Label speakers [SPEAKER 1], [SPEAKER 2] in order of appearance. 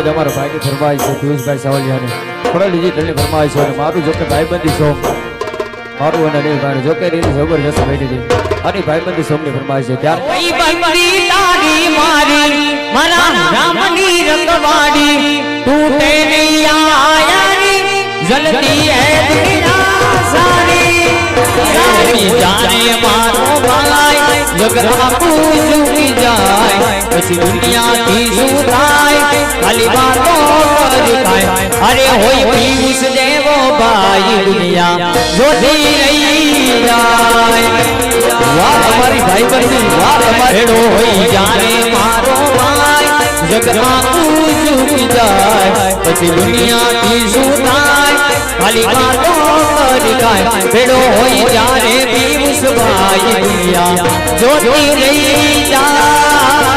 [SPEAKER 1] આજ અમારા ભાઈની ફરમાઈશ છે પિયુષભાઈ સાવલિયાને થોડા ડિજિટલની ફરમાઈશ છે અને મારું જો કે ભાઈબંધી સોંગ મારું અને અનિલ ભાઈ જો કે રીલ જબરજસ્ત બેઠી હતી અને ભાઈબંધી સોંગની ફરમાઈશ છે ત્યાર
[SPEAKER 2] ભાઈબંધી તારી મારી મારા રામની રંગવાડી તૂટે નહીં આયારી જલતી હે દુનિયા સારી જાને મારો ભાઈ જગ આપું ઝૂકી જાય પછી દુનિયાથી શું થાય ખાલી વાતો કરી થાય અરે હોય પિયુષ દેવો ભાઈ દુનિયા જોતી રહી જાય વાહ અમારી ભાઈબંધી વાહ અમારો હોય જાને મારો ભાઈ જગ આપું ઝૂકી જાય પછી દુનિયાથી શું થાય ખાલી વાતો કરી થાય ભેડો હોય જાને પિયુષ ભાઈ દુનિયા જોતી રહી જાય